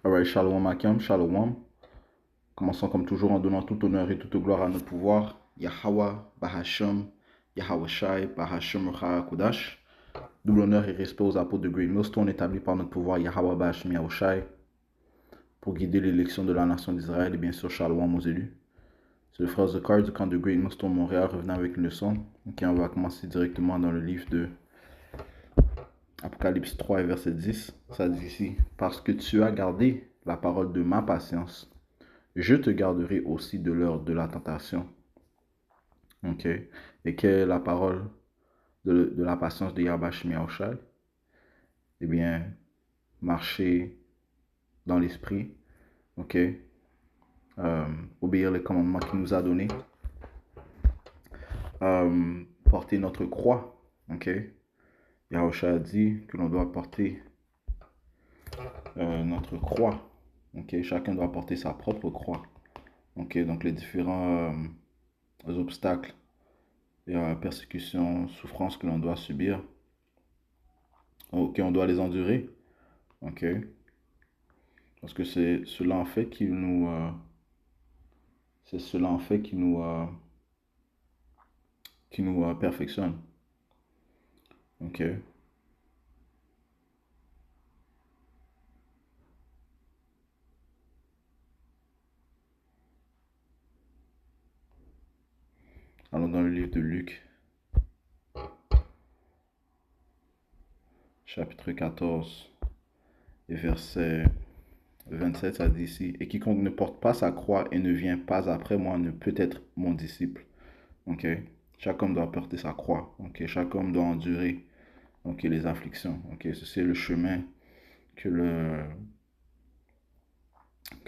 Alright, Shalom Akim, Shalom. Commençons comme toujours en donnant tout honneur et toute gloire à notre pouvoir. Yahweh, Bahashem, Yahweh Shai, Bahashem Rucha Kodash. Double honneur et respect aux apôtres de Great Millstone établis par notre pouvoir Yahweh Bahashem Yahweh Shai pour guider l'élection de la nation d'Israël et bien sûr Shalom aux élus. C'est le frère Zakar du camp de Great Millstone Montréal revenant avec une leçon. Ok, on va commencer directement dans le livre de Apocalypse 3 et verset 10. Ça dit ici: parce que tu as gardé la parole de ma patience, je te garderai aussi de l'heure de la tentation. Ok. Et quelle est la parole de la patience de Yahweh Shai? Eh bien, marcher dans l'esprit. Ok. Obéir les commandements qu'il nous a donnés. Porter notre croix. Ok. Yahweh a dit que l'on doit porter notre croix. Ok. Chacun doit porter sa propre croix. Ok. Donc les différents obstacles et persécutions, souffrances que l'on doit subir. Ok, on doit les endurer. Ok. Parce que c'est cela en fait qui nous, perfectionne. Ok. Allons dans le livre de Luc, chapitre 14 et verset 27, ça dit ici: et quiconque ne porte pas sa croix et ne vient pas après moi ne peut être mon disciple. Ok. Chaque homme doit porter sa croix. Ok. Chaque homme doit endurer. Ok. Les afflictions. Ok. C'est le chemin que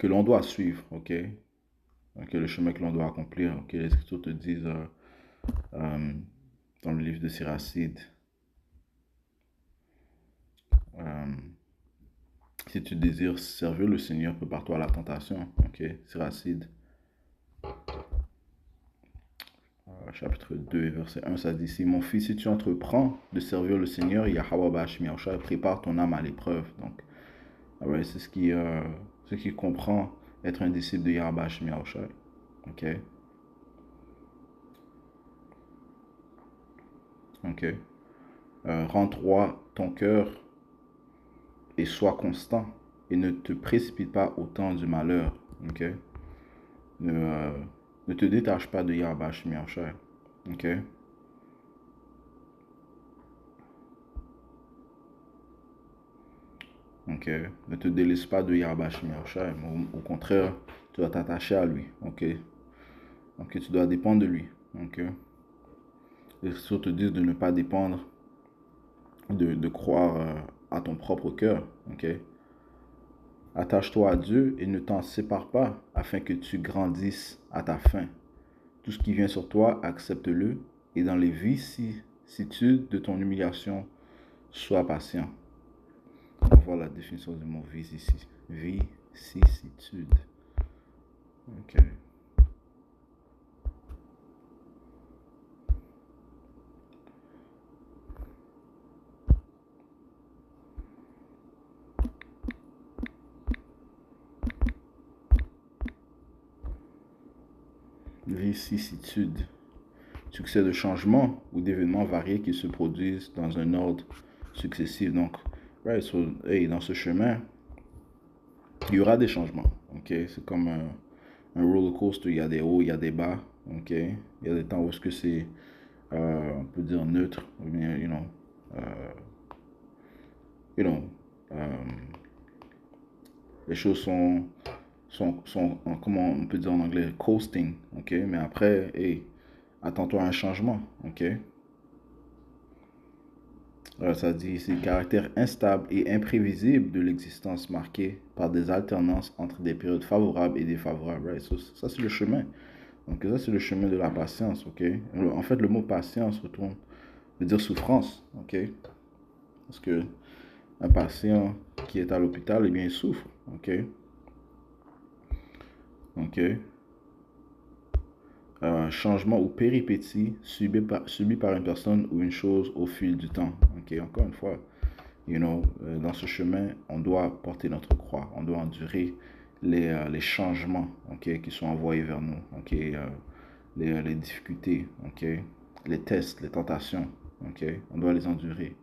l'on doit suivre. Ok. Ok. Le chemin que l'on doit accomplir. Ok. Les Écritures te disent dans le livre de Siracide, si tu désires servir le Seigneur, prépare-toi à la tentation. Ok. Siracide, chapitre 2, verset 1, ça dit ici: mon fils, si tu entreprends de servir le Seigneur, Yahweh Bahashem Yahushua, prépare ton âme à l'épreuve. Donc, ouais, c'est ce qui comprend être un disciple de Yahweh Bahashem Yahushua. Ok. Ok. Rends droit ton cœur et sois constant et ne te précipite pas au temps du malheur. Ok. Ne te détache pas de Yahweh Bahashem Yahushua. Ok. Ok. Ne te délaisse pas de Yahweh Bahashem Yahushua. Au contraire, tu dois t'attacher à lui. Ok. Donc tu dois dépendre de lui. Ok. Les Écritures te disent de ne pas dépendre, de croire à ton propre cœur. Ok. Attache-toi à Dieu et ne t'en sépare pas afin que tu grandisses à ta fin. Tout ce qui vient sur toi, accepte-le et dans les vicissitudes de ton humiliation, sois patient. On voit la définition du mot vicissitude. Ok. Vicissitude. Succès de changements ou d'événements variés qui se produisent dans un ordre successif. Donc, right, so, hey, dans ce chemin, il y aura des changements. Ok, c'est comme un roller coaster. Il y a des hauts, il y a des bas. Ok, il y a des temps où est-ce que c'est, on peut dire neutre, ou bien, you know, les choses sont, comment on peut dire en anglais, coasting. Ok, mais après, hey, attends-toi à un changement. Ok. Ça dit ici: caractère instable et imprévisible de l'existence marquée par des alternances entre des périodes favorables et défavorables. Right? So, ça, c'est le chemin. Donc, ça, c'est le chemin de la patience. Ok. En fait, le mot patience veut dire souffrance. Ok. Parce que un patient qui est à l'hôpital, eh bien, il souffre. Ok. Ok. Changement ou péripétie subi par une personne ou une chose au fil du temps. Ok. Encore une fois, Dans ce chemin, on doit porter notre croix, on doit endurer les changements, qui sont envoyés vers nous, les difficultés, les tests, les tentations, on doit les endurer,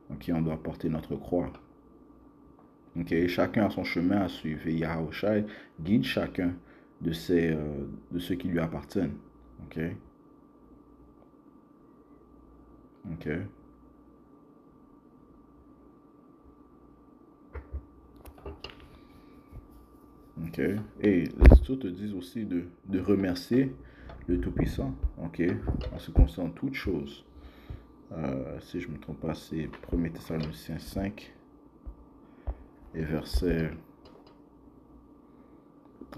on doit porter notre croix. Chacun a son chemin à suivre et Yahushua guide chacun de ceux qui lui appartiennent. Ok. Et les Écritures te disent aussi de remercier le Tout-Puissant, en ce qui concerne toutes choses. Si je ne me trompe pas, c'est 1 Thessaloniciens 5 et verset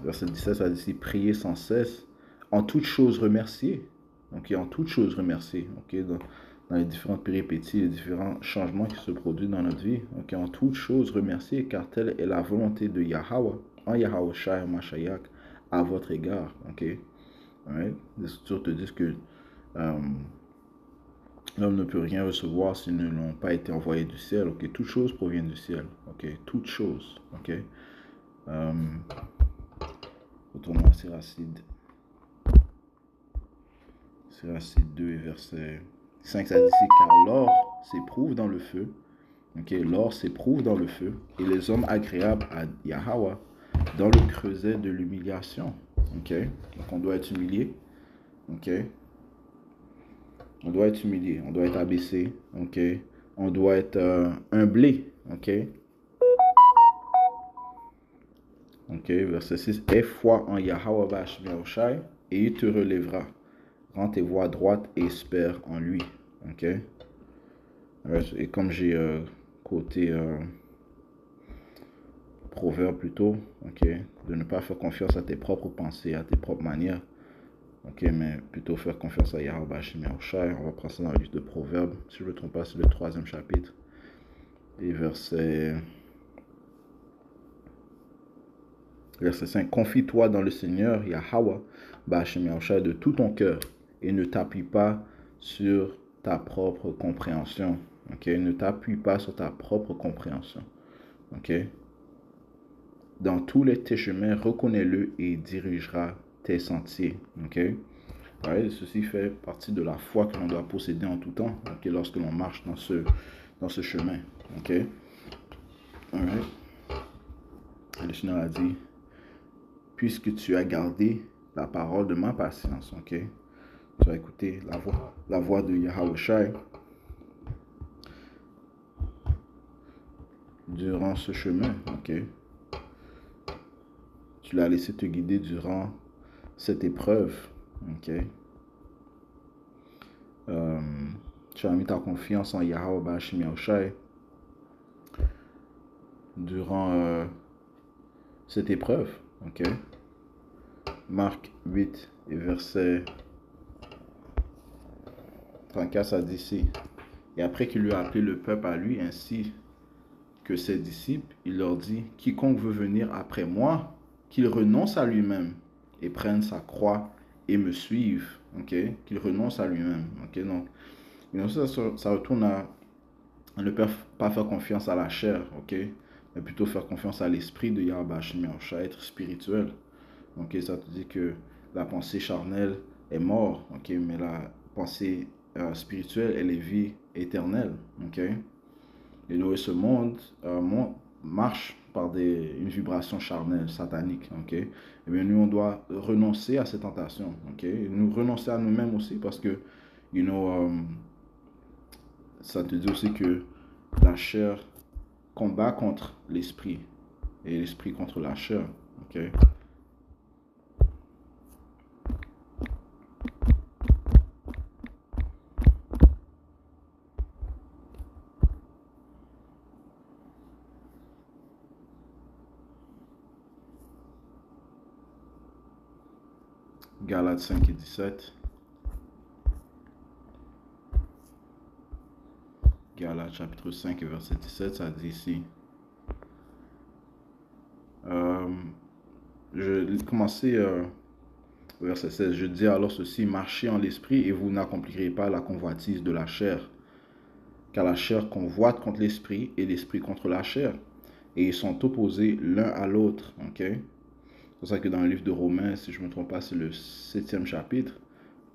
17, ça dit prier sans cesse, en toutes choses remercier. En toutes choses remercier. Dans les différentes péripéties, les différents changements qui se produisent dans notre vie. En toutes choses remercier, car telle est la volonté de Yahweh, en Yahushua Mashiach, à votre égard. Les Écritures te disent que l'homme ne peut rien recevoir s'ils ne l'ont pas été envoyés du ciel. Toutes choses proviennent du ciel. Toutes choses. Retournons à Siracide. Siracide 2 et verset 5, ça dit ici, car l'or s'éprouve dans le feu. L'or s'éprouve dans le feu. Et les hommes agréables à Yahweh dans le creuset de l'humiliation. Donc on doit être humilié. On doit être humilié. On doit être abaissé. On doit être humblé. Verset 6. Aie foi en Yahweh Bashmi Yahushai et il te relèvera. Rends tes voies droites et espère en lui. Et comme j'ai côté proverbe plutôt, de ne pas faire confiance à tes propres pensées, à tes propres manières, mais plutôt faire confiance à Yahweh Bashmi Yahushai. On va prendre ça dans la liste de proverbes. Si je ne me trompe pas, c'est le 3e chapitre. Et verset 5. Confie-toi dans le Seigneur, Yahweh Bashmi Yahushai, de tout ton cœur et ne t'appuie pas sur ta propre compréhension. Ne t'appuie pas sur ta propre compréhension. Dans tous tes chemins, reconnais-le et dirigera tes sentiers. Ceci fait partie de la foi que l'on doit posséder en tout temps, lorsque l'on marche dans ce chemin. Le Seigneur a dit, puisque tu as gardé la parole de ma patience, tu as écouté la voix de Yahushua durant ce chemin, tu l'as laissé te guider durant cette épreuve, tu as mis ta confiance en Yahweh Bashmi Yahushai durant cette épreuve, Marc 8 et verset 34, ça dit ici. Et après qu'il lui a appelé le peuple à lui, ainsi que ses disciples, il leur dit, quiconque veut venir après moi, qu'il renonce à lui-même et prenne sa croix et me suive. Qu'il renonce à lui-même. Donc, ça retourne à ne pas faire confiance à la chair, mais plutôt faire confiance à l'esprit de Yahweh Bashmi Yahushai, être spirituel. Ça te dit que la pensée charnelle est mort, mais la pensée spirituelle, elle est vie éternelle. Et ce monde marche par une vibration charnelle, satanique. Et bien, nous, on doit renoncer à ces tentations. Et nous renoncer à nous-mêmes aussi parce que, ça te dit aussi que la chair combat contre l'esprit et l'esprit contre la chair. Galates 5 et 17. Galates chapitre 5 et verset 17, ça dit ici. Je commençais verset 16. Je dis alors ceci, marchez en l'esprit et vous n'accomplirez pas la convoitise de la chair. car la chair convoite contre l'esprit et l'esprit contre la chair. Et ils sont opposés l'un à l'autre. Ok? C'est pour ça que dans le livre de Romains, si je ne me trompe pas, c'est le 7e chapitre,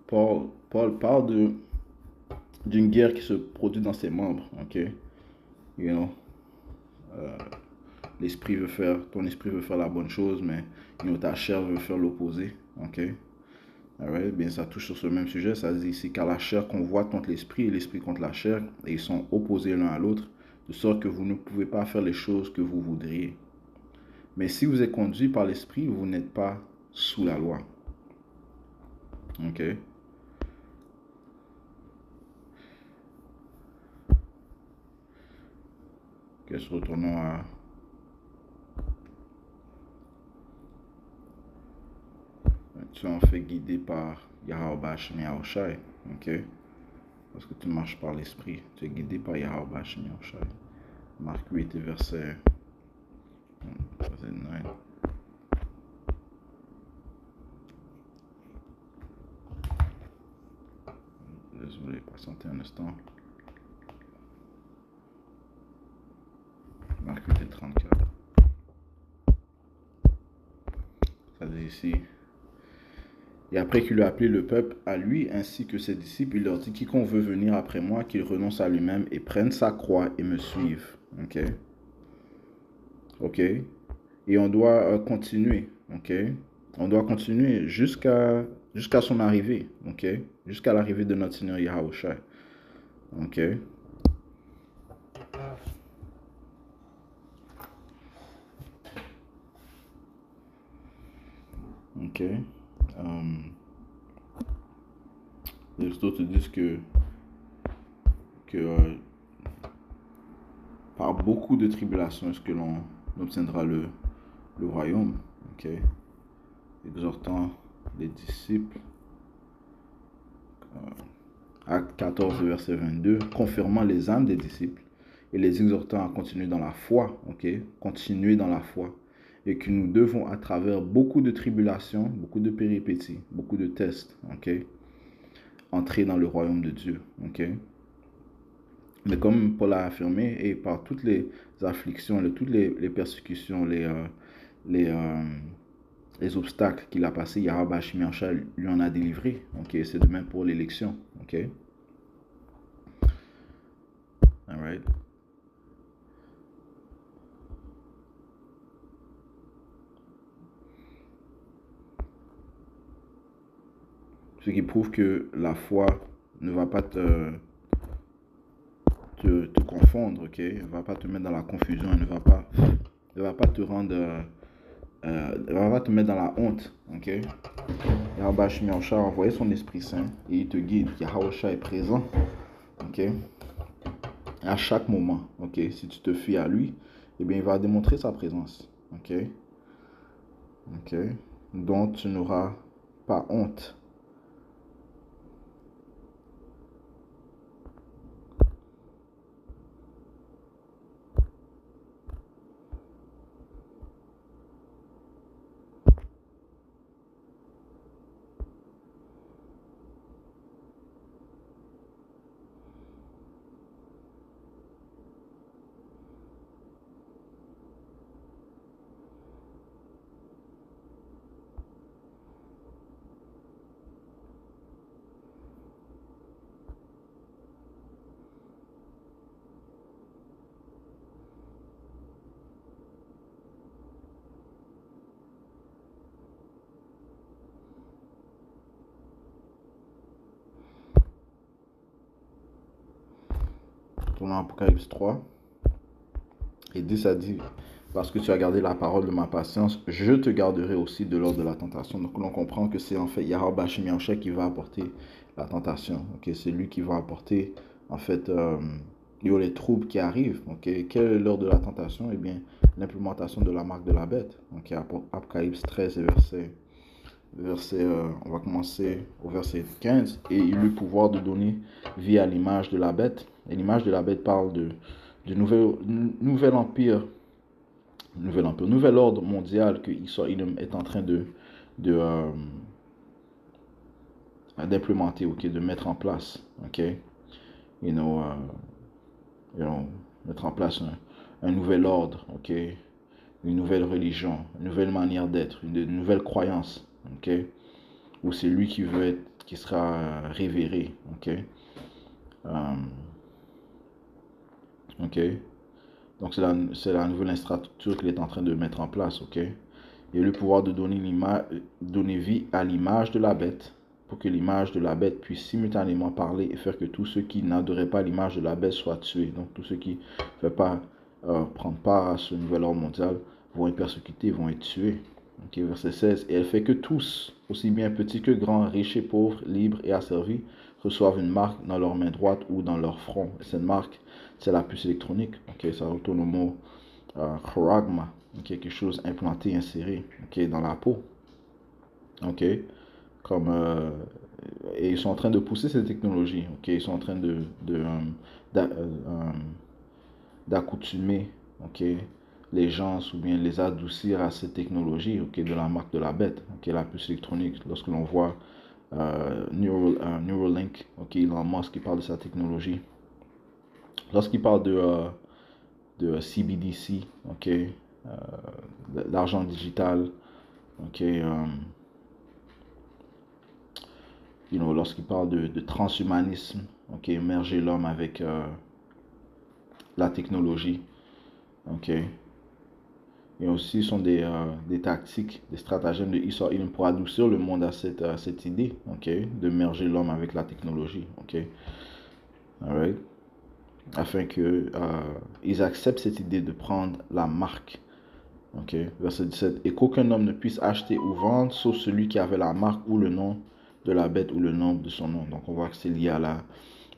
Paul parle d'une guerre qui se produit dans ses membres. Ok? You know? Ton esprit veut faire la bonne chose, mais ta chair veut faire l'opposé. Ok? Alright, bien ça touche sur ce même sujet. Ça dit ici, car la chair convoite contre l'esprit et l'esprit contre la chair, et ils sont opposés l'un à l'autre, de sorte que vous ne pouvez pas faire les choses que vous voudriez. Mais si vous êtes conduit par l'esprit, vous n'êtes pas sous la loi. Ok? Retournons à... Tu es en fait guidé par Yahweh Shem Yahushai. Ok? Parce que tu marches par l'esprit. Tu es guidé par Yahweh Shem Yahushai. Marc 8 et verset 9. Désolé, patientez un instant. Marc 8 et 34. Ça dit ici. Et après qu'il a appelé le peuple à lui ainsi que ses disciples, il leur dit, quiconque veut venir après moi, qu'il renonce à lui-même et prenne sa croix et me suive. Ok? Ok? Et on doit continuer. Ok? On doit continuer jusqu'à son arrivée. Ok? Jusqu'à l'arrivée de notre Seigneur Yahushua. Ok? Ok? Les autres disent que par beaucoup de tribulations est-ce que l'on obtiendra le royaume. Ok? Exhortant les disciples. Acte 14, verset 22, confirmant les âmes des disciples et les exhortant à continuer dans la foi, ok? Continuer dans la foi. Et que nous devons, à travers beaucoup de tribulations, beaucoup de péripéties, beaucoup de tests, ok? Entrer dans le royaume de Dieu, ok? Mais comme Paul a affirmé, et par toutes les afflictions, toutes les persécutions, les obstacles qu'il a passés, Yahweh lui en a délivré. Ok, c'est de même pour l'élection. Ok. Alright. Ce qui prouve que la foi ne va pas te confondre, ok? Elle ne va pas te mettre dans la confusion, elle ne va pas te rendre, elle ne va pas te mettre dans la honte, ok? Yahweh Shemiyahushua a envoyé son Esprit Saint et il te guide. Yahushua est présent, ok? À chaque moment, ok? Si tu te fies à lui, eh bien, il va démontrer sa présence, ok? Ok? Donc, tu n'auras pas honte. Tournons Apocalypse 3. Et 10 a dit, parce que tu as gardé la parole de ma patience, je te garderai aussi de l'ordre de la tentation. Donc l'on comprend que c'est en fait Yahweh Shemiyahushua qui va apporter la tentation. Okay? C'est lui qui va apporter en fait les troubles qui arrivent. Okay? Quelle est l'heure de la tentation? Eh bien, l'implémentation de la marque de la bête. Okay? Apocalypse 13 et on va commencer au verset 15. Et il eut le pouvoir de donner vie à l'image de la bête. Et l'image de la bête parle du nouvel empire, nouvel ordre mondial que Israël est en train d'implémenter, ok, de mettre en place, ok, mettre en place un nouvel ordre, ok, une nouvelle religion, une nouvelle manière d'être, une nouvelle croyance, ok, où c'est lui qui veut être, qui sera révéré, ok, ok. Donc c'est la nouvelle infrastructure qu'il est en train de mettre en place, ok. Et le pouvoir de donner vie à l'image de la bête, pour que l'image de la bête puisse simultanément parler et faire que tous ceux qui n'adoraient pas l'image de la bête soient tués. Donc tous ceux qui ne veulent pas prendre part à ce nouvel ordre mondial vont être persécutés, vont être tués. Okay, verset 16. Et elle fait que tous, aussi bien petits que grands, riches et pauvres, libres et asservis, reçoivent une marque dans leur main droite ou dans leur front. Et cette marque, c'est la puce électronique. Okay, ça retourne au mot choragma, quelque chose implanté, inséré, dans la peau. Ok, comme et ils sont en train de pousser cette technologie. Ok, ils sont en train d'accoutumer, les gens ou bien les adoucir à cette technologie, de la marque de la bête, la puce électronique. Lorsque l'on voit Neuralink, Elon Musk qui parle de sa technologie. Lorsqu'il parle de CBDC, l'argent digital, lorsqu'il parle de transhumanisme, merger l'homme avec la technologie, et aussi sont des tactiques, des stratagèmes de Esau Edom pour adoucir le monde à cette idée, de merger l'homme avec la technologie, alright, afin que ils acceptent cette idée de prendre la marque. Verset 17. Et qu'aucun homme ne puisse acheter ou vendre sauf celui qui avait la marque ou le nom de la bête ou le nom de son nom. Donc on voit que c'est lié à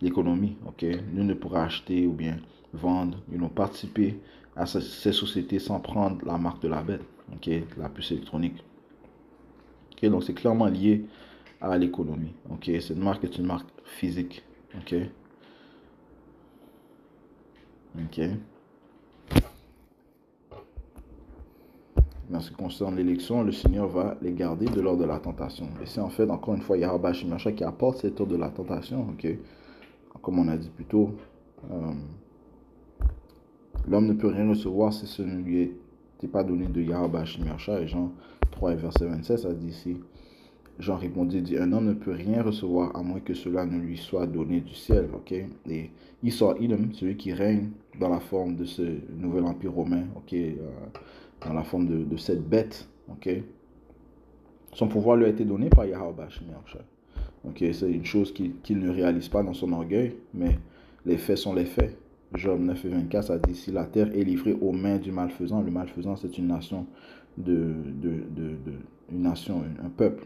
l'économie. Nul ne pourra acheter ou bien vendre, participer à ces sociétés sans prendre la marque de la bête, la puce électronique. Donc c'est clairement lié à l'économie. Cette marque est une marque physique. Ok. Mais en ce qui concerne l'élection, le Seigneur va les garder de l'ordre de la tentation. Et c'est en fait, encore une fois, Yahweh Shemashah qui apporte cet ordre de la tentation. Comme on a dit plus tôt, l'homme ne peut rien recevoir si ce ne lui était pas donné de Yahweh Shemashah. Et Jean 3 et verset 27, ça dit ici, Jean répondit, dit, un homme ne peut rien recevoir à moins que cela ne lui soit donné du ciel. Et Esau Edom, celui qui règne dans la forme de ce nouvel empire romain, dans la forme de cette bête, son pouvoir lui a été donné par Yahweh Shemashah. C'est une chose qu'il ne réalise pas dans son orgueil, mais les faits sont les faits. Job 9 et 24, ça dit, si la terre est livrée aux mains du malfaisant, le malfaisant c'est une nation un peuple,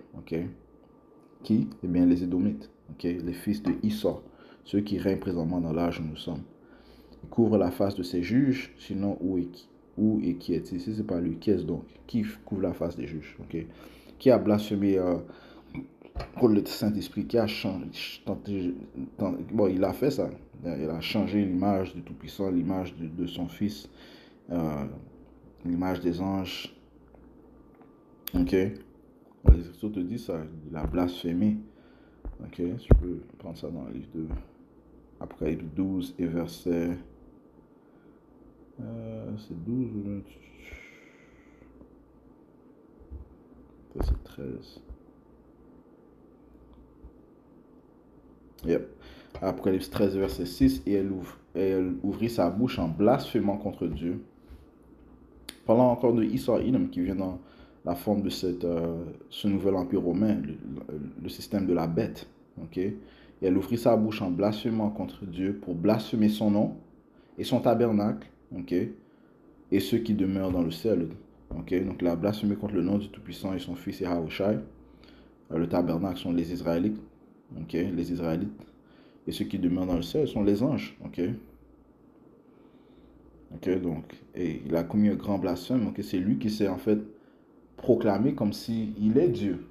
qui? Eh bien les Édomites, les fils de Esau, ceux qui règnent présentement dans l'âge où nous sommes. Ils couvrent la face de ces juges, sinon où et qui est-il? Si c'est pas lui, qui est-ce donc? Qui couvre la face des juges? Qui a blasphémé pour le Saint-Esprit, qui a changé, bon, il a fait ça. Il a changé l'image du Tout-Puissant, l'image de son Fils, l'image des anges. Les Écritures te disent ça. Il a blasphémé. Tu peux prendre ça dans le livre de Apocalypse 12 et verset... c'est 12 ou verset 13. Yep. Apocalypse 13, verset 6. Et elle ouvrit sa bouche en blasphémant contre Dieu. Parlant encore de Esau Edom qui vient dans la forme de ce nouvel empire romain, le système de la bête. Et elle ouvrit sa bouche en blasphémant contre Dieu pour blasphémer son nom et son tabernacle, et ceux qui demeurent dans le ciel. Donc elle a blasphémé contre le nom du Tout-Puissant et son Fils Yahushua. Le tabernacle sont les Israélites. Les Israélites. Et ceux qui demeurent dans le ciel sont les anges. Donc, et il a commis un grand blasphème. C'est lui qui s'est en fait proclamé comme s'il est Dieu.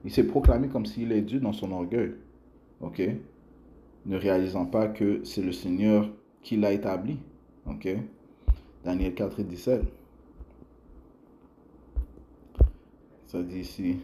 Il s'est proclamé comme s'il est Dieu dans son orgueil. Ne réalisant pas que c'est le Seigneur qui l'a établi. Daniel 4 et 17. Ça dit ici.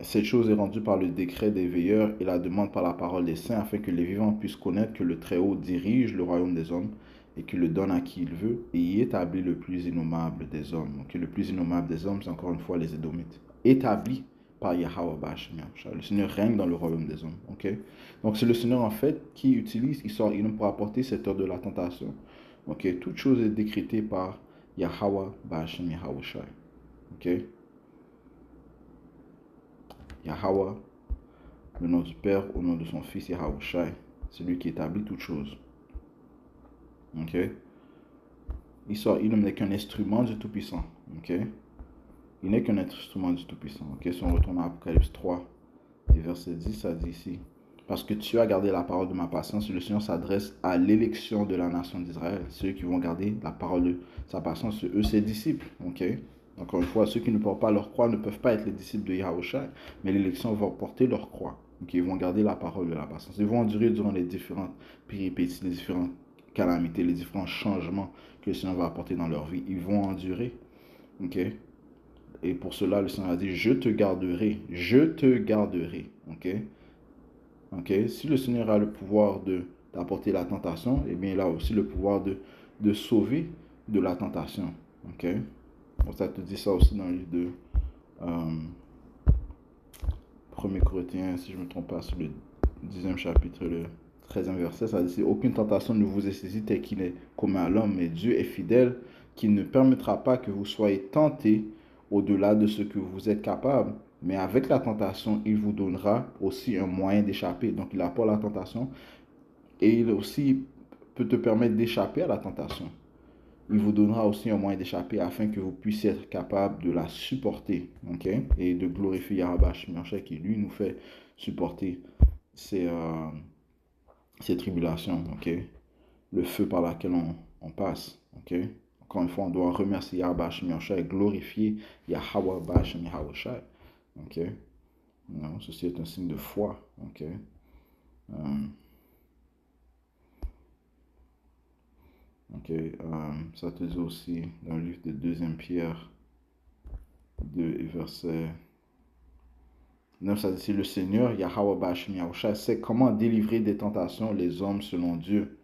Cette chose est rendue par le décret des veilleurs et la demande par la parole des saints, afin que les vivants puissent connaître que le Très-Haut dirige le royaume des hommes et qu'il le donne à qui il veut et y établit le plus innommable des hommes. Donc, le plus innommable des hommes, c'est encore une fois les Édomites. Établi par Yahweh Ba'ashem Yahushua. Le Seigneur règne dans le royaume des hommes. Okay? Donc, c'est le Seigneur, en fait, qui utilise, il sort pour apporter cette heure de la tentation. Okay? Toute chose est décrétée par Yahweh Ba'ashem Yahushua. Okay? Yahweh, le nom du Père, au nom de son Fils Yahushua, c'est lui qui établit toutes choses. Ok? Il n'est qu'un instrument du Tout-Puissant. Ok? Il n'est qu'un instrument du Tout-Puissant. Ok? Si on retourne à Apocalypse 3, et verset 10, ça dit ici: parce que tu as gardé la parole de ma patience, le Seigneur s'adresse à l'élection de la nation d'Israël. Ceux qui vont garder la parole de sa patience, eux, ses disciples. Ok? Encore une fois, ceux qui ne portent pas leur croix ne peuvent pas être les disciples de Yahushua, mais l'élection va porter leur croix. Okay? Ils vont garder la parole de la patience. Ils vont endurer durant les différentes péripéties, les différentes calamités, les différents changements que le Seigneur va apporter dans leur vie. Ils vont endurer. Okay? Et pour cela, le Seigneur a dit: je te garderai. Je te garderai. Okay? Okay? Si le Seigneur a le pouvoir d'apporter la tentation, eh bien, il a aussi le pouvoir de sauver de la tentation. Okay? Bon, ça te dit ça aussi dans le livre de 1 Corinthiens, si je ne me trompe pas, sur le 10e chapitre, le 13e verset, ça dit: aucune tentation ne vous est saisie telle qu'il est commun à l'homme, mais Dieu est fidèle, qu'il ne permettra pas que vous soyez tentés au-delà de ce que vous êtes capable, mais avec la tentation, il vous donnera aussi un moyen d'échapper. Donc, il apporte la tentation et il aussi peut te permettre d'échapper à la tentation. Il vous donnera aussi un moyen d'échapper afin que vous puissiez être capable de la supporter, okay? Et de glorifier Yahweh Shemiachai qui, lui, nous fait supporter ces tribulations, okay? Le feu par lequel on passe. Okay? Encore une fois, on doit remercier Yahweh Shemiachai et glorifier Yahweh Ba'ashem Yahushai. Okay? Non, ceci est un signe de foi. Okay? Ça te dit aussi dans le livre de 2e Pierre 2 et verset 9, ça dit: le Seigneur, Yahweh Ba'ashem Yahushua, sait comment délivrer des tentations les hommes selon Dieu.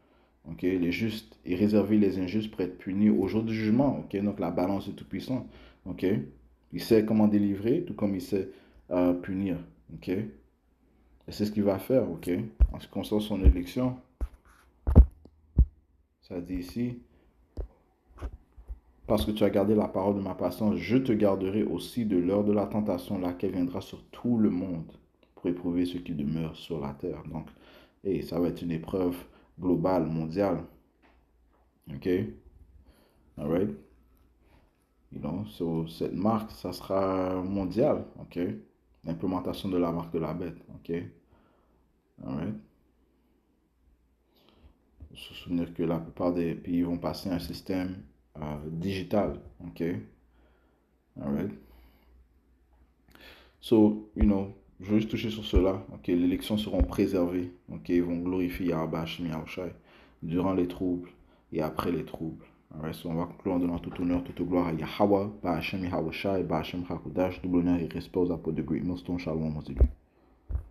Okay? Les justes, et réserver les injustes pour être punis au jour du jugement. Okay? Donc la balance est tout puissant. Okay? Il sait comment délivrer, tout comme il sait punir. Okay? Et c'est ce qu'il va faire. Okay? En ce qui concerne son élection, ça dit ici: parce que tu as gardé la parole de ma patience, je te garderai aussi de l'heure de la tentation, laquelle viendra sur tout le monde pour éprouver ceux qui demeurent sur la terre. Donc, ça va être une épreuve globale, mondiale. OK? All right? So, cette marque, ça sera mondial. OK? L'implémentation de la marque de la bête. OK? All right? Il faut se souvenir que la plupart des pays vont passer à un système digital. OK? All right? So, je veux juste toucher sur cela. OK? Les élections seront préservées. OK? Ils vont glorifier Yahweh Hashem Yahushai durant les troubles et après les troubles. Alright, so on va conclure en donnant tout honneur, toute gloire à Yahweh, Ba'ashem Yahushai, Ba'ashem Hakodash, double honneur et respect aux apôtres de Great Millstone. Shalom, mon Dieu.